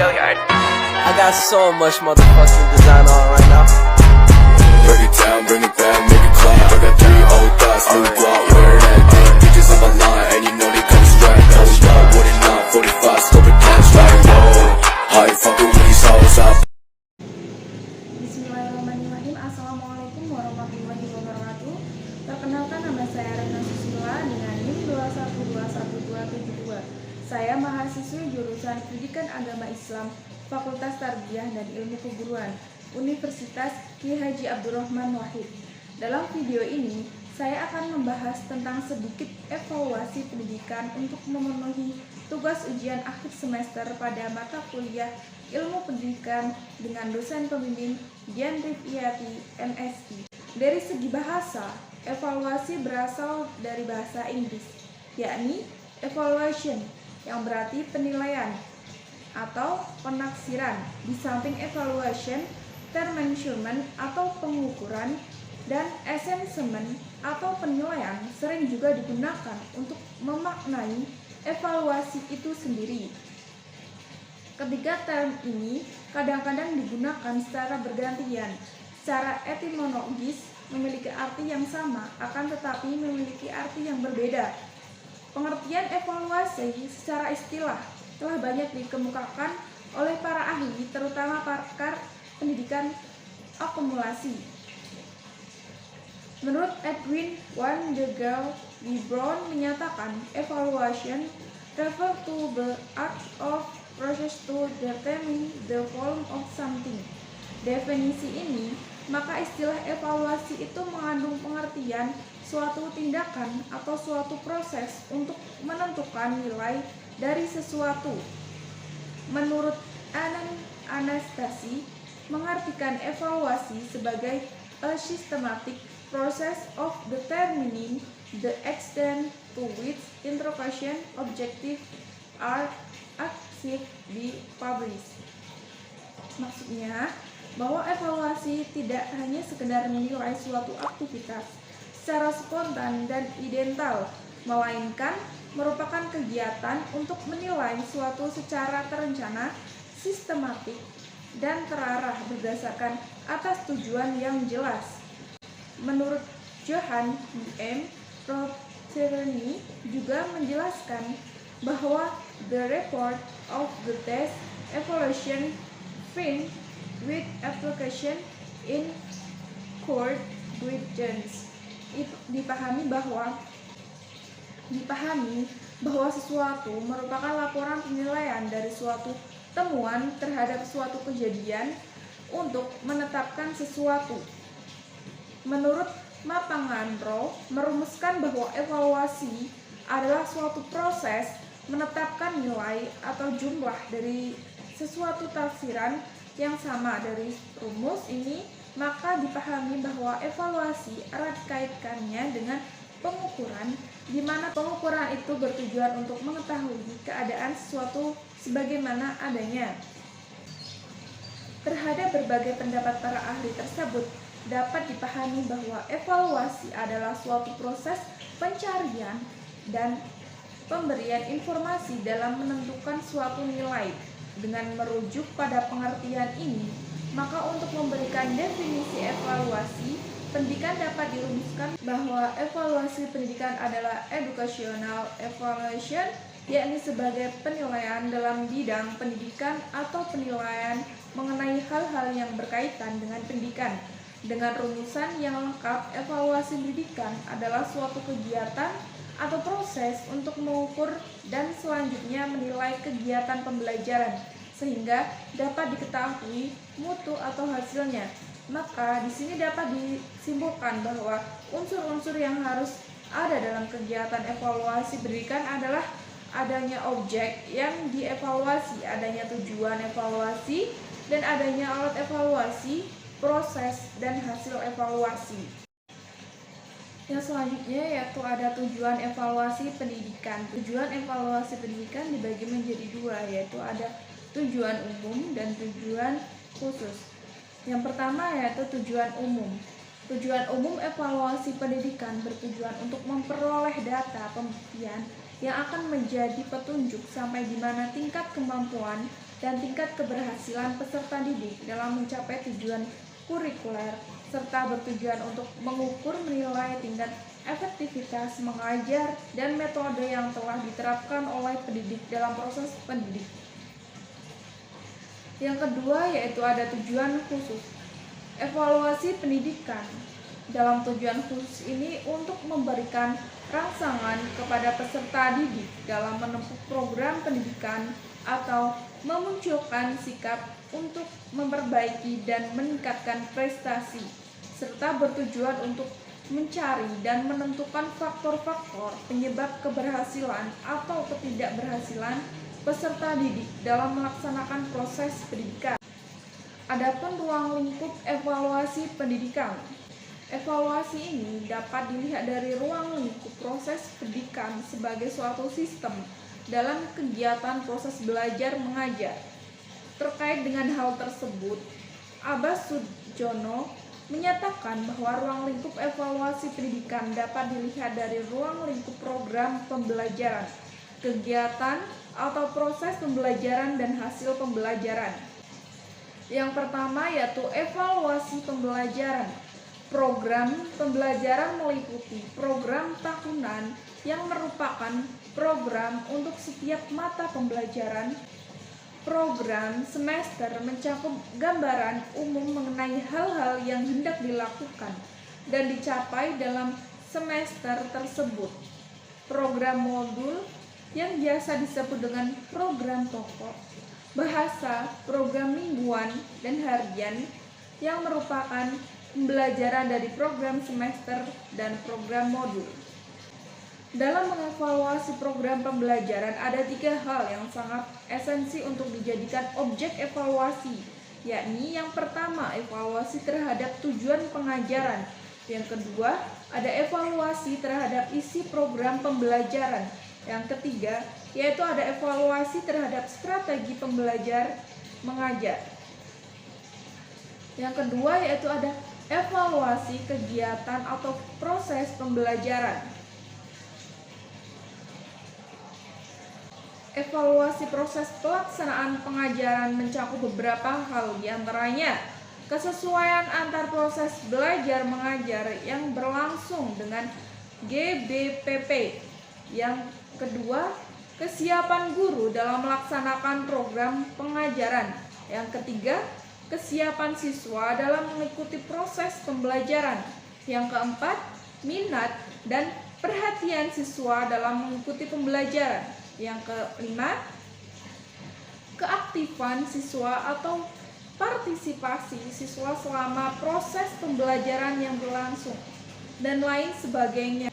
I got so much motherfucking design on right now. Break it down, bring it back, make it clap. I got 3 old thoughts, new block, where that thing. Bitches on my line, and you know they come straight. Hold up, what it not, 45, scope it cash like whoa. How you fucking with these hoes up? Bismillahirrahmanirrahim. Assalamualaikum warahmatullahi wabarakatuh. Perkenalkan, nama saya Rena Susila dengan NIM 2121272. Saya mahasiswi jurusan Pendidikan Agama Islam, Fakultas Tarbiyah dan Ilmu Keguruan, Universitas Ki Haji Abdurrahman Wahid. Dalam video ini, saya akan membahas tentang sedikit evaluasi pendidikan untuk memenuhi tugas ujian akhir semester pada mata kuliah Ilmu Pendidikan dengan dosen pembimbing Dian Rifiyati, MSI. Dari segi bahasa, evaluasi berasal dari bahasa Inggris, yakni evaluation, yang berarti penilaian atau penaksiran. Di samping evaluation, term measurement atau pengukuran dan assessment atau penilaian sering juga digunakan untuk memaknai evaluasi itu sendiri. Ketiga term ini kadang-kadang digunakan secara bergantian. Secara etimologis memiliki arti yang sama, akan tetapi memiliki arti yang berbeda. Pengertian evaluasi secara istilah telah banyak dikemukakan oleh para ahli, terutama pakar pendidikan akumulasi. Menurut Edwin van de Gaal, Brown menyatakan evaluation refer to the act of process to determine the form of something. Definisi ini, maka istilah evaluasi itu mengandung pengertian suatu tindakan atau suatu proses untuk menentukan nilai dari sesuatu. Menurut Anastasi, mengartikan evaluasi sebagai a systematic process of determining the extent to which interpretation objective are achieved be published. Maksudnya bahwa evaluasi tidak hanya sekedar menilai suatu aktivitas secara spontan dan idental, melainkan merupakan kegiatan untuk menilai suatu secara terencana, sistematik, dan terarah berdasarkan atas tujuan yang jelas. Menurut Johann M. Rothschild juga menjelaskan bahwa the report of the test evaluation find with application in court guidance. Dipahami bahwa sesuatu merupakan laporan penilaian dari suatu temuan terhadap suatu kejadian untuk menetapkan sesuatu. Menurut Mapangandro, merumuskan bahwa evaluasi adalah suatu proses menetapkan nilai atau jumlah dari sesuatu tafsiran yang sama. Dari rumus ini, maka dipahami bahwa evaluasi erat dikaitkannya dengan pengukuran, di mana pengukuran itu bertujuan untuk mengetahui keadaan sesuatu sebagaimana adanya. Terhadap berbagai pendapat para ahli tersebut, dapat dipahami bahwa evaluasi adalah suatu proses pencarian dan pemberian informasi dalam menentukan suatu nilai. Dengan merujuk pada pengertian ini, maka untuk memberikan definisi evaluasi pendidikan dapat dirumuskan bahwa evaluasi pendidikan adalah educational evaluation, yakni sebagai penilaian dalam bidang pendidikan atau penilaian mengenai hal-hal yang berkaitan dengan pendidikan. Dengan rumusan yang lengkap, evaluasi pendidikan adalah suatu kegiatan atau proses untuk mengukur dan selanjutnya menilai kegiatan pembelajaran sehingga dapat diketahui mutu atau hasilnya. Maka di sini dapat disimpulkan bahwa unsur-unsur yang harus ada dalam kegiatan evaluasi pendidikan adalah adanya objek yang dievaluasi, adanya tujuan evaluasi, dan adanya alat evaluasi, proses, dan hasil evaluasi. Yang selanjutnya yaitu ada tujuan evaluasi pendidikan. Tujuan evaluasi pendidikan dibagi menjadi dua, yaitu ada tujuan umum dan tujuan khusus. Yang pertama yaitu tujuan umum. Tujuan umum evaluasi pendidikan bertujuan untuk memperoleh data pembuktian yang akan menjadi petunjuk sampai di mana tingkat kemampuan dan tingkat keberhasilan peserta didik dalam mencapai tujuan kurikuler, serta bertujuan untuk mengukur menilai tingkat efektivitas mengajar dan metode yang telah diterapkan oleh pendidik dalam proses pendidik. Yang kedua yaitu ada tujuan khusus. Evaluasi pendidikan. Dalam tujuan khusus ini untuk memberikan rangsangan kepada peserta didik dalam menempuh program pendidikan atau memunculkan sikap untuk memperbaiki dan meningkatkan prestasi, serta bertujuan untuk mencari dan menentukan faktor-faktor penyebab keberhasilan atau ketidakberhasilan peserta didik dalam melaksanakan proses pendidikan. Adapun ruang lingkup evaluasi pendidikan. Evaluasi ini dapat dilihat dari ruang lingkup proses pendidikan sebagai suatu sistem dalam kegiatan proses belajar mengajar. Terkait dengan hal tersebut, Abbas Sudjono menyatakan bahwa ruang lingkup evaluasi pendidikan dapat dilihat dari ruang lingkup program pembelajaran, kegiatan atau proses pembelajaran dan hasil pembelajaran. Yang pertama yaitu evaluasi pembelajaran. Program pembelajaran meliputi program tahunan yang merupakan program untuk setiap mata pembelajaran. Program semester mencakup gambaran umum mengenai hal-hal yang hendak dilakukan dan dicapai dalam semester tersebut. Program modul yang biasa disebut dengan program pokok, bahasa, program mingguan, dan harian yang merupakan pembelajaran dari program semester dan program modul. Dalam mengevaluasi program pembelajaran ada 3 hal yang sangat esensi untuk dijadikan objek evaluasi, yakni yang pertama evaluasi terhadap tujuan pengajaran, yang kedua ada evaluasi terhadap isi program pembelajaran, yang ketiga yaitu ada evaluasi terhadap strategi pembelajar mengajar. Yang kedua yaitu ada evaluasi kegiatan atau proses pembelajaran. Evaluasi proses pelaksanaan pengajaran mencakup beberapa hal, diantaranya kesesuaian antar proses belajar mengajar yang berlangsung dengan GBPP. Yang kedua, kesiapan guru dalam melaksanakan program pengajaran. Yang ketiga, kesiapan siswa dalam mengikuti proses pembelajaran. Yang keempat, minat dan perhatian siswa dalam mengikuti pembelajaran. Yang kelima, keaktifan siswa atau partisipasi siswa selama proses pembelajaran yang berlangsung, dan lain sebagainya.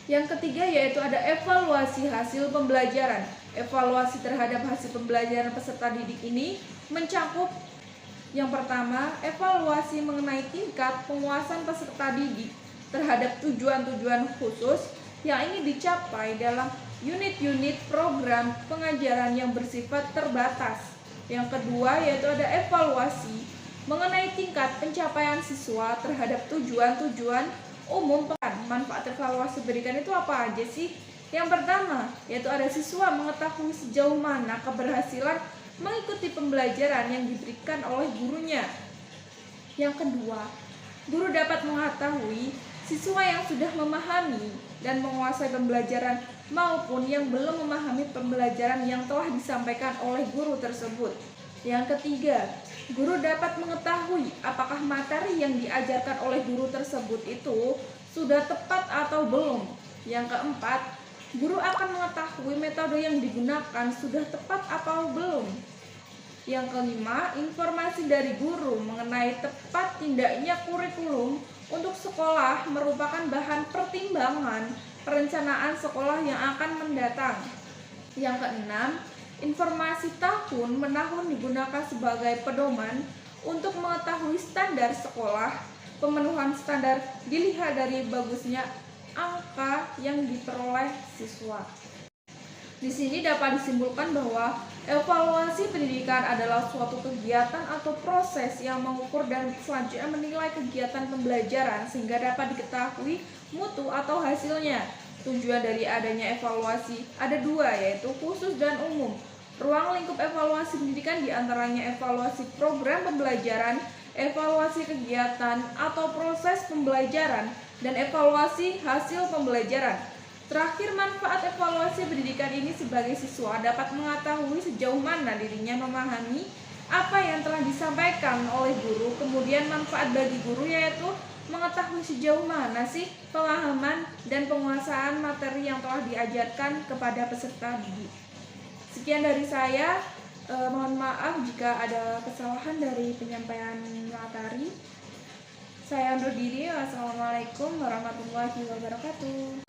Yang ketiga yaitu ada evaluasi hasil pembelajaran. Evaluasi terhadap hasil pembelajaran peserta didik ini mencakup yang pertama, evaluasi mengenai tingkat penguasaan peserta didik terhadap tujuan-tujuan khusus yang ingin dicapai dalam unit-unit program pengajaran yang bersifat terbatas. Yang kedua yaitu ada evaluasi mengenai tingkat pencapaian siswa terhadap tujuan-tujuan umum. Manfaat evaluasi pendidikan itu apa aja sih? Yang pertama yaitu ada siswa mengetahui sejauh mana keberhasilan mengikuti pembelajaran yang diberikan oleh gurunya. Yang kedua, guru dapat mengetahui siswa yang sudah memahami dan menguasai pembelajaran maupun yang belum memahami pembelajaran yang telah disampaikan oleh guru tersebut. Yang ketiga, guru dapat mengetahui apakah materi yang diajarkan oleh guru tersebut itu sudah tepat atau belum. Yang keempat, guru akan mengetahui metode yang digunakan sudah tepat atau belum. Yang kelima, informasi dari guru mengenai tepat tindaknya kurikulum untuk sekolah merupakan bahan pertimbangan perencanaan sekolah yang akan mendatang. Yang keenam, informasi tahun menahun digunakan sebagai pedoman untuk mengetahui standar sekolah. Pemenuhan standar dilihat dari bagusnya angka yang diperoleh siswa. Di sini dapat disimpulkan bahwa evaluasi pendidikan adalah suatu kegiatan atau proses yang mengukur dan selanjutnya menilai kegiatan pembelajaran sehingga dapat diketahui mutu atau hasilnya. Tujuan dari adanya evaluasi ada 2, yaitu khusus dan umum. Ruang lingkup evaluasi pendidikan diantaranya evaluasi program pembelajaran, evaluasi kegiatan atau proses pembelajaran, dan evaluasi hasil pembelajaran. Terakhir, manfaat evaluasi pendidikan ini sebagai siswa dapat mengetahui sejauh mana dirinya memahami apa yang telah disampaikan oleh guru. Kemudian manfaat bagi guru yaitu mengetahui sejauh mana sih pemahaman dan penguasaan materi yang telah diajarkan kepada peserta didik. Sekian dari saya, mohon maaf jika ada kesalahan dari penyampaian materi. Saya undur diri. Wassalamualaikum warahmatullahi wabarakatuh.